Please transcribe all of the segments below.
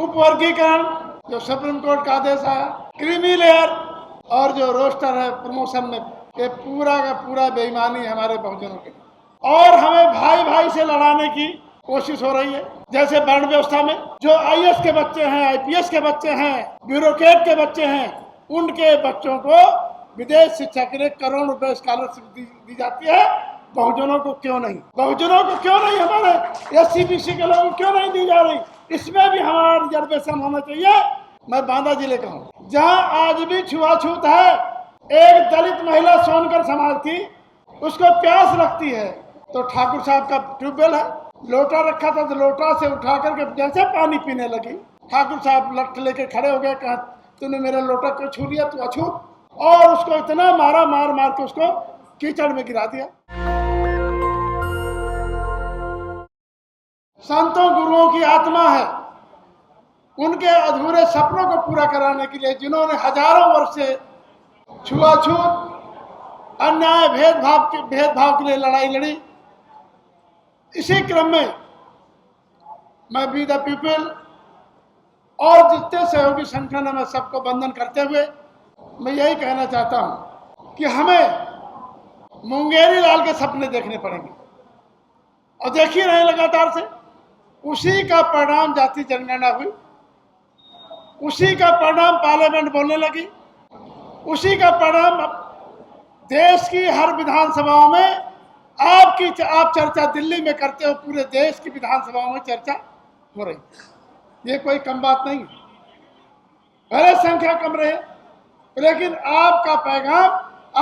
उपवर्गीकरण जो supreme court का आदेश आया, क्रीमी लेयर और जो रोस्टर है प्रमोशन में, ये पूरा का पूरा बेईमानी हमारे बहुजनों की, और हमें भाई भाई से लड़ाने की कोशिश हो रही है। जैसे वर्ण व्यवस्था में जो आईएएस के बच्चे हैं, आईपीएस के बच्चे हैं, ब्यूरोक्रेट के बच्चे हैं, उनके बच्चों को विदेश शिक्षा के लिए करोड़ रुपए स्कॉलरशिप दी जाती है, बहुजनों को क्यों नहीं? बहुजनों को क्यों नहीं? हमारे एससी-बीसी के लोगों को क्यों नहीं दी जा रही? इसमें भी हमारा रिजर्वेशन होना चाहिए। मैं बांदा जिले का हूँ, जहाँ आज भी छुआछूत है। एक दलित महिला सोनकर समाज की, उसको प्यास लगती है तो ठाकुर साहब का ट्यूबवेल है, लोटा रखा था तो लोटा से उठा करके जैसे पानी पीने लगी, ठाकुर साहब लठ लेके खड़े हो गए, कहा तूने मेरा लोटा क्यों छू लिया, तू अछूत, और उसको इतना मारा, मार मार के उसको कीचड़ में गिरा दिया। संतों गुरुओं की आत्मा है, उनके अधूरे सपनों को पूरा कराने के लिए, जिन्होंने हजारों वर्ष से छुआछूत, अन्याय, भेदभाव के लिए लड़ाई लड़ी, इसी क्रम में मैं वी द पीपल और जितने सहयोगी संगठन है, मैं सबको वंदन करते हुए मैं यही कहना चाहता हूं कि हमें मुंगेरी लाल के सपने देखने पड़ेंगे, और देख ही रहे लगातार से। उसी का परिणाम जाति जनगणना हुई, उसी का परिणाम पार्लियामेंट बोलने लगी, उसी का परिणाम देश की हर विधानसभाओं में आप चर्चा दिल्ली में करते हो, पूरे देश की विधानसभाओं में चर्चा हो रही। ये कोई कम बात नहीं, भले संख्या कम रहे, लेकिन आपका पैगाम,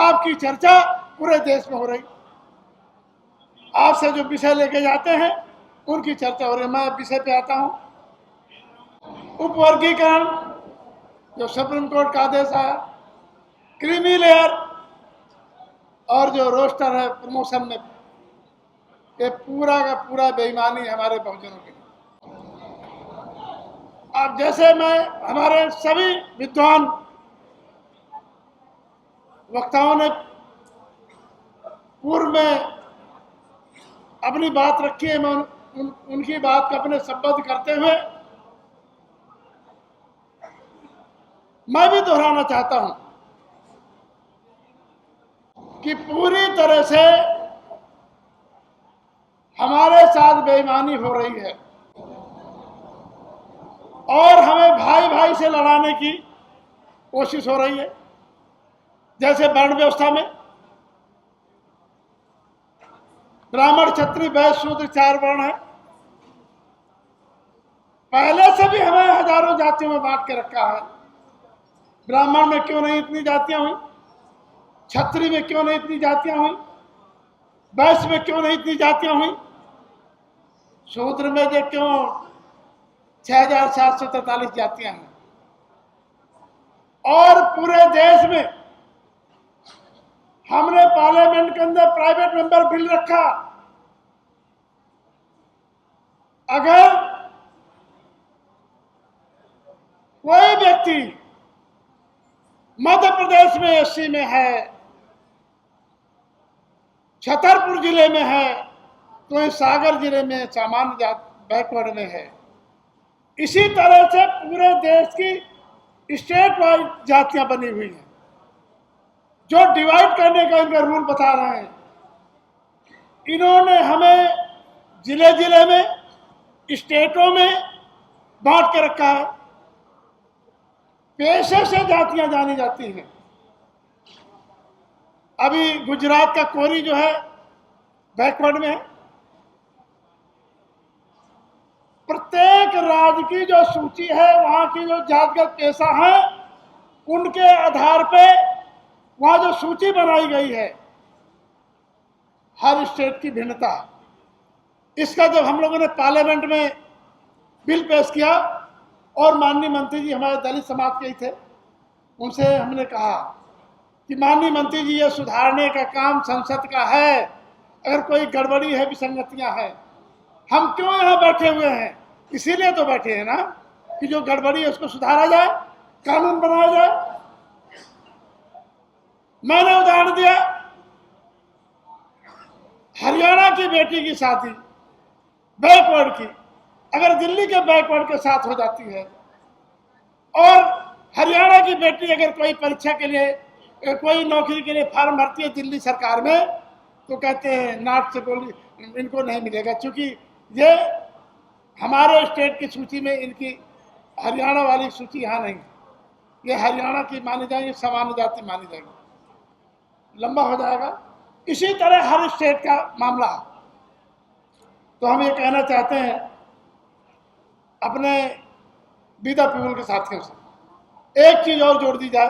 आपकी चर्चा पूरे देश में हो रही। आपसे जो विषय लेके जाते हैं उनकी चर्चा हो रही। मैं विषय पे आता हूं, उपवर्गीकरण जो सुप्रीम कोर्ट का आदेश आया, क्रीमी लेयर और जो रोस्टर है प्रमोशन में, ये पूरा का पूरा बेईमानी हमारे बहुजनों की। अब जैसे मैं, हमारे सभी विद्वान वक्ताओं ने पूर्व में अपनी बात रखी है, मैं उनकी बात को अपने संबद्ध करते हुए मैं भी दोहराना चाहता हूं कि पूरी तरह से हमारे साथ बेईमानी हो रही है, और हमें भाई भाई से लड़ाने की कोशिश हो रही है। जैसे वर्ण व्यवस्था में ब्राह्मण, क्षत्रिय, वैश्य, शूद्र 4 वर्ण है। पहले से भी हमें हजारों जातियों में बांट के रखा है। ब्राह्मण में क्यों नहीं इतनी जातियां हुई, क्षत्रिय में क्यों नहीं इतनी जातियां हुई, वैश्य में क्यों नहीं इतनी जातियां हुई, शूद्र में जो क्यों 6743 जातियां हैं। और पूरे देश में हमने पार्लियामेंट के अंदर प्राइवेट मेंबर बिल रखा। अगर कोई व्यक्ति मध्य प्रदेश में एससी में है, छतरपुर जिले में है, तो इस सागर जिले में सामान्य जात बैकवर्ड में है। इसी तरह से पूरे देश की स्टेट वाइज जातियां बनी हुई हैं, जो डिवाइड करने का इनका रूल बता रहे हैं। इन्होंने हमें जिले जिले में, स्टेटों में बांट के रखा है। पेशे से जातियां जानी जाती हैं। अभी गुजरात का कोरी जो है बैकवर्ड में है। प्रत्येक राज्य की जो सूची है, वहां की जो जातिगत पेशा है, उनके आधार पे वहां जो सूची बनाई गई है, हर स्टेट की भिन्नता। इसका जब हम लोगों ने पार्लियामेंट में बिल पेश किया, और माननीय मंत्री जी हमारे दलित समाज के ही थे, उनसे हमने कहा कि माननीय मंत्री जी, ये सुधारने का काम संसद का है। अगर कोई गड़बड़ी है, विसंगतियां हैं, हम क्यों यहाँ बैठे हुए हैं? इसीलिए तो बैठे हैं ना, कि जो गड़बड़ी है उसको सुधारा जाए, कानून बनाया जाए। मैंने उदाहरण दिया, हरियाणा की बेटी की शादी बैकवर्ड की, अगर दिल्ली के बैकवर्ड के साथ हो जाती है, और हरियाणा की बेटी अगर कोई परीक्षा के लिए, कोई नौकरी के लिए फॉर्म भरती है दिल्ली सरकार में, तो कहते हैं नाट से बोली इनको नहीं मिलेगा, क्योंकि ये हमारे स्टेट की सूची में, इनकी हरियाणा वाली सूची यहाँ नहीं, ये हरियाणा की मानी जाएगी, सामान्य जाति मानी जाएगी, लंबा हो जाएगा। इसी तरह हर स्टेट का मामला है। तो हम ये कहना चाहते हैं अपने विदा पीपल के साथियों से, एक चीज और जोड़ दी जाए।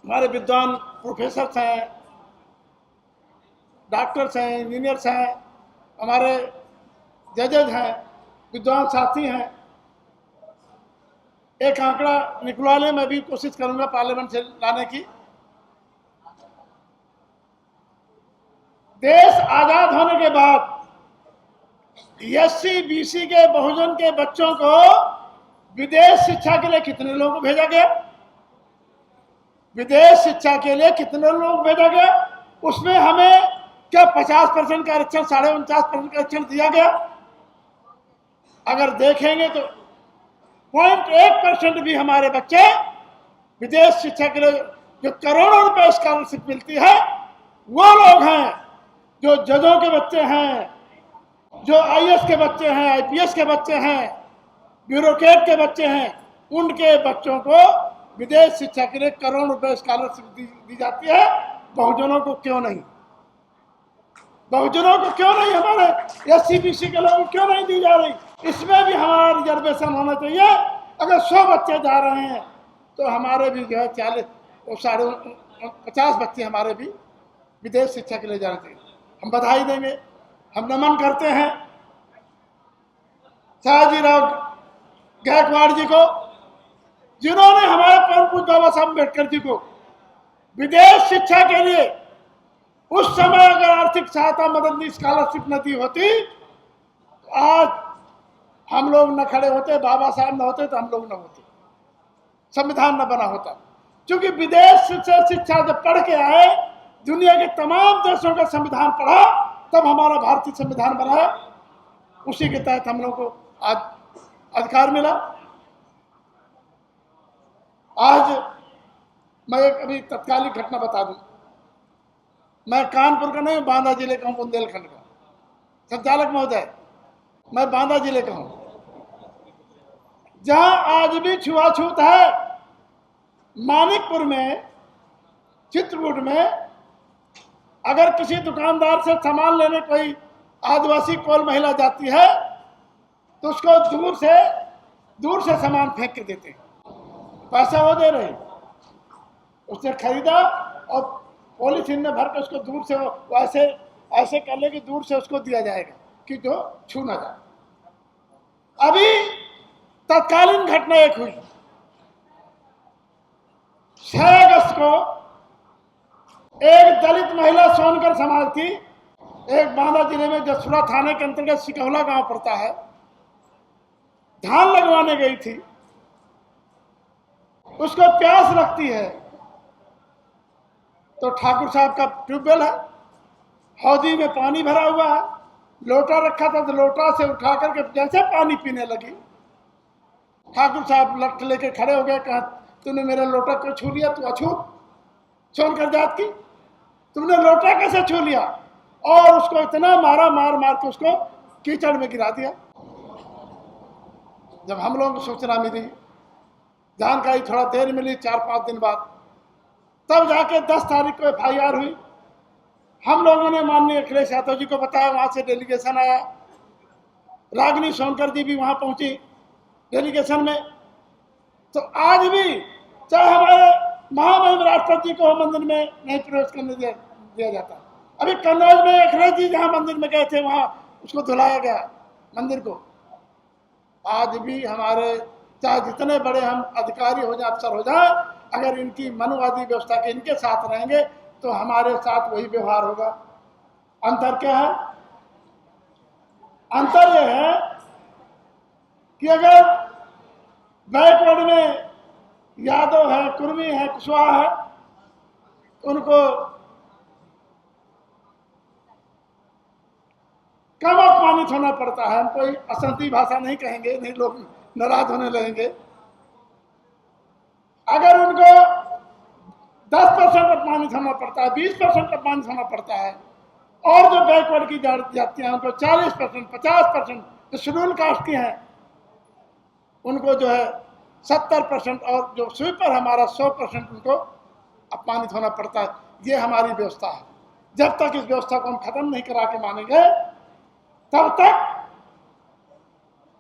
हमारे विद्वान प्रोफेसर्स हैं, डॉक्टर्स हैं, इंजीनियर्स हैं, हमारे जजेज हैं, विद्वान साथी हैं। एक आंकड़ा निकलवाने में भी कोशिश करूंगा पार्लियामेंट से लाने की। देश आजाद होने के बाद एससी बीसी के बहुजन के बच्चों को विदेश शिक्षा के लिए कितने लोगों को भेजा गया? विदेश शिक्षा के लिए कितने लोग भेजा गया? उसमें हमें क्या 50% का आरक्षण, 49.5% का आरक्षण दिया गया? अगर देखेंगे तो 0.1% भी हमारे बच्चे विदेश शिक्षा के लिए, जो करोड़ों रुपए स्कॉलरशिप मिलती है, वो लोग हैं जो जजों के बच्चे हैं, जो आईएएस के बच्चे हैं, आईपीएस के बच्चे हैं, ब्यूरोक्रेट के बच्चे हैं, उनके बच्चों को विदेश शिक्षा के लिए करोड़ रुपए स्कॉलरशिप दी जाती है। बहुजनों को क्यों नहीं? बहुजनों को क्यों नहीं? हमारे एससी बीसी के लोगों को क्यों नहीं दी जा रही? इसमें भी हमारा रिजर्वेशन होना चाहिए। अगर 100 बच्चे जा रहे हैं तो हमारे भी जो है 40 और 50 बच्चे हमारे भी विदेश शिक्षा के लिए जाना चाहिए। हम बधाई देंगे, हम नमन करते हैं सयाजीराव गायकवाड़ जी को, जिन्होंने हमारे परम पूज्य बाबा साहब अम्बेडकर जी को विदेश शिक्षा के लिए उस समय अगर आर्थिक सहायता मदद स्कॉलरशिप न दी होती तो आज हम लोग न खड़े होते, बाबा साहब न होते तो हम लोग न होते, संविधान न बना होता। क्योंकि विदेश से शिक्षा जब पढ़ के आए, दुनिया के तमाम देशों का संविधान पढ़ा, तब हमारा भारतीय संविधान बना है। उसी के तहत हम लोग को आज अधिकार मिला। आज मैं एक अभी तत्कालिक घटना बता दूं। मैं कानपुर का नहीं, बांदा जिले का हूं, बुंदेलखंड का। संचालक महोदय, मैं बांदा जिले का हूं, जहां आज भी छुआछूत है। मानिकपुर में, चित्रकूट में अगर किसी दुकानदार से सामान लेने कोई आदिवासी कोल महिला जाती है तो उसको दूर से सामान फेंक के देते हैं, पैसा वो दे रहे। उसने खरीदा और पॉलीथीन में भर के उसको दूर से वो ऐसे कर ले कि दूर से उसको दिया जाएगा कि जो छू ना जाए। अभी तत्कालीन घटना एक हुई, 6 अगस्त को एक दलित महिला सोनकर समाज की, एक बांदा जिले में जसपुरा थाने के अंतर्गत सिकौला गांव पड़ता है, धान लगवाने गई थी। उसको प्यास लगती है तो ठाकुर साहब का ट्यूबवेल है, हौदी में पानी भरा हुआ है, लोटा रखा था, तो लोटा से उठा करके जैसे पानी पीने लगी, ठाकुर साहब लट लेके खड़े हो गए, कहा तूने मेरा लोटा क्यों छू लिया? तू अछूत सोनकर जात की, तुमने लोटा कैसे छू लिया? और उसको इतना मारा, मार के उसको कीचड़ में गिरा दिया। जब हम लोगों को सूचना मिली, जानकारी थोड़ा देर मिली, 4-5 दिन बाद, तब जाके 10 तारीख को FIR हुई। हम लोगों ने माननीय अखिलेश यादव जी को बताया, वहां से डेलीगेशन आया, रागिनी सोनकर जी भी वहां पहुंची डेलीगेशन में। तो आज भी चाहे हमारे महामहिम राष्ट्रपति जी को मंदिर में नहीं प्रवेश करने दिया जाता। अभी कन्नौज में अखिलेश जी जहाँ मंदिर में गए थे, वहां उसको धुलाया गया मंदिर को। आज भी हमारे, चाहे जितने बड़े हम अधिकारी हो जाए, अफसर हो जाए, अगर इनकी मनुवादी व्यवस्था के इनके साथ रहेंगे तो हमारे साथ वही व्यवहार होगा। अंतर क्या है? अंतर यह है कि अगर बैकवर्ड में यादव है, कुर्मी है, कुशवाहा है, उनको कम अपमानित होना पड़ता है। हम कोई असंती भाषा नहीं कहेंगे, नहीं लोग नाराज होने लगेंगे। अगर उनको 10% अपमानित होना पड़ता है, 20% अपमानित होना पड़ता है, और जो बैकवर्ड की जातियां हैं उनको 40%, 50%, जो शेड्यूल कास्ट की हैं उनको जो है 70%, और जो स्वीपर हमारा 100% उनको अपमानित होना पड़ता है। ये हमारी व्यवस्था है। जब तक इस व्यवस्था को हम खत्म नहीं करा के मानेंगे तब तक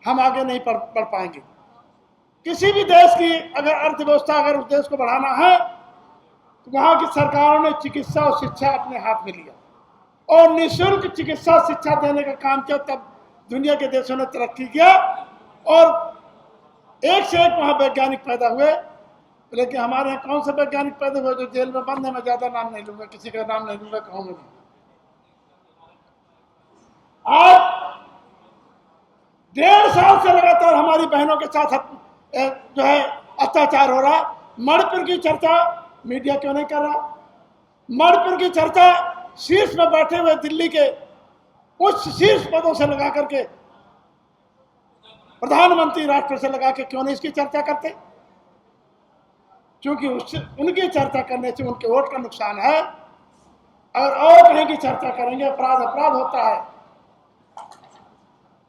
हम आगे नहीं बढ़ पाएंगे। किसी भी देश की अगर अर्थव्यवस्था, अगर उस देश को बढ़ाना है तो वहाँ की सरकारों ने चिकित्सा और शिक्षा अपने हाथ में लिया और निःशुल्क चिकित्सा शिक्षा देने का काम किया। तब दुनिया के देशों ने तरक्की किया और एक से एक वहाँ वैज्ञानिक पैदा हुए। लेकिन हमारे यहाँ कौन से वैज्ञानिक पैदा हुए जो जेल में बंद है? मैं ज्यादा नाम नहीं लूंगा, किसी का नाम नहीं लूंगा, कहूंगा नहीं। आज 1.5 साल से लगातार हमारी बहनों के साथ जो है अत्याचार हो रहा। मणिपुर की चर्चा मीडिया क्यों नहीं कर रहा? मणिपुर की चर्चा शीर्ष में बैठे हुए दिल्ली के उच्च शीर्ष पदों से लगा करके, प्रधानमंत्री राष्ट्र से लगा के क्यों नहीं इसकी चर्चा करते? क्योंकि उनकी चर्चा करने से उनके वोट का नुकसान है। अगर और कहीं की चर्चा करेंगे अपराध होता है।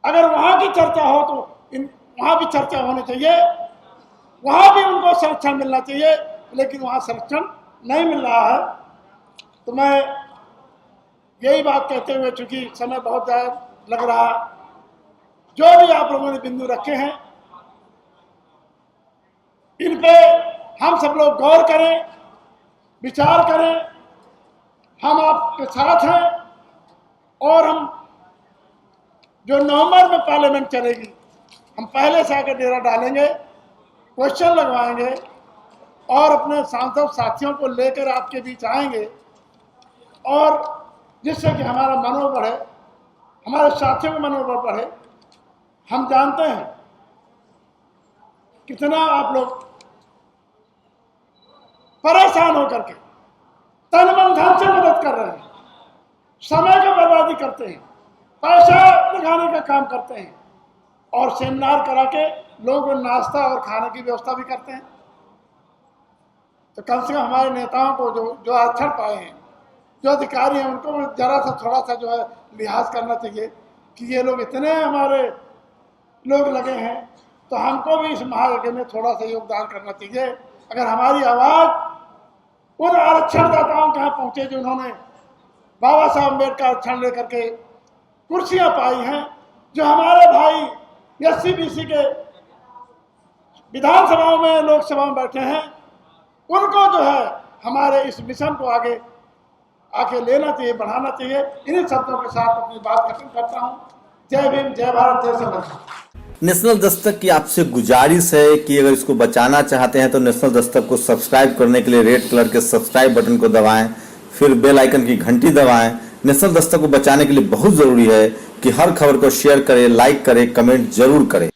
अगर वहां की चर्चा हो तो वहां भी चर्चा होनी चाहिए, वहां भी उनको संरक्षण मिलना चाहिए, लेकिन वहां संरक्षण नहीं मिल रहा है। तो मैं यही बात कहते हुए, चूंकि समय बहुत ज्यादा लग रहा, जो भी आप लोगों ने बिंदु रखे हैं इन पे हम सब लोग गौर करें, विचार करें। हम आपके साथ हैं और हम जो नवंबर में पार्लियामेंट चलेगी, हम पहले से आकर डेरा डालेंगे, क्वेश्चन लगवाएंगे और अपने सांसद साथियों को लेकर आपके बीच आएंगे, और जिससे कि हमारा मनोबल बढ़े, हमारे साथियों का मनोबल बढ़े। हम जानते हैं कितना आप लोग परेशान होकर के तन मन धन से मदद कर रहे हैं, समय की बर्बादी करते हैं, पैसा लगाने का काम करते हैं और सेमिनार करा के लोगों को नाश्ता और खाने की व्यवस्था भी करते हैं। तो कम से कम हमारे नेताओं को जो आरक्षण पाए हैं, जो अधिकारी हैं, उनको जरा सा थोड़ा सा जो है लिहाज करना चाहिए कि ये लोग इतने हमारे लोग लगे हैं, तो हमको भी इस महायज्ञ में थोड़ा सा योगदान करना चाहिए। अगर हमारी आवाज़ उन आरक्षणदाताओं के यहाँ पहुँचे जो उन्होंने बाबा साहब अम्बेडकर आरक्षण लेकर के कुर्सियाँ पाई हैं, जो हमारे भाई SC/BC के विधानसभाओं में, लोकसभा में बैठे हैं, उनको जो है हमारे इस मिशन को आगे लेना चाहिए, बढ़ाना चाहिए। इन्हीं शब्दों के साथ अपनी बात खत्म करता हूँ। जय भीम, जय भारत, जय संविधान। नेशनल दस्तक की आपसे गुजारिश है कि अगर इसको बचाना चाहते हैं तो नेशनल दस्तक को सब्सक्राइब करने के लिए रेड कलर के सब्सक्राइब बटन को दबाएं, फिर बेल आइकन की घंटी दबाएं। नेशनल दस्तक को बचाने के लिए बहुत जरूरी है कि हर खबर को शेयर करें, लाइक करें, कमेंट जरूर करें।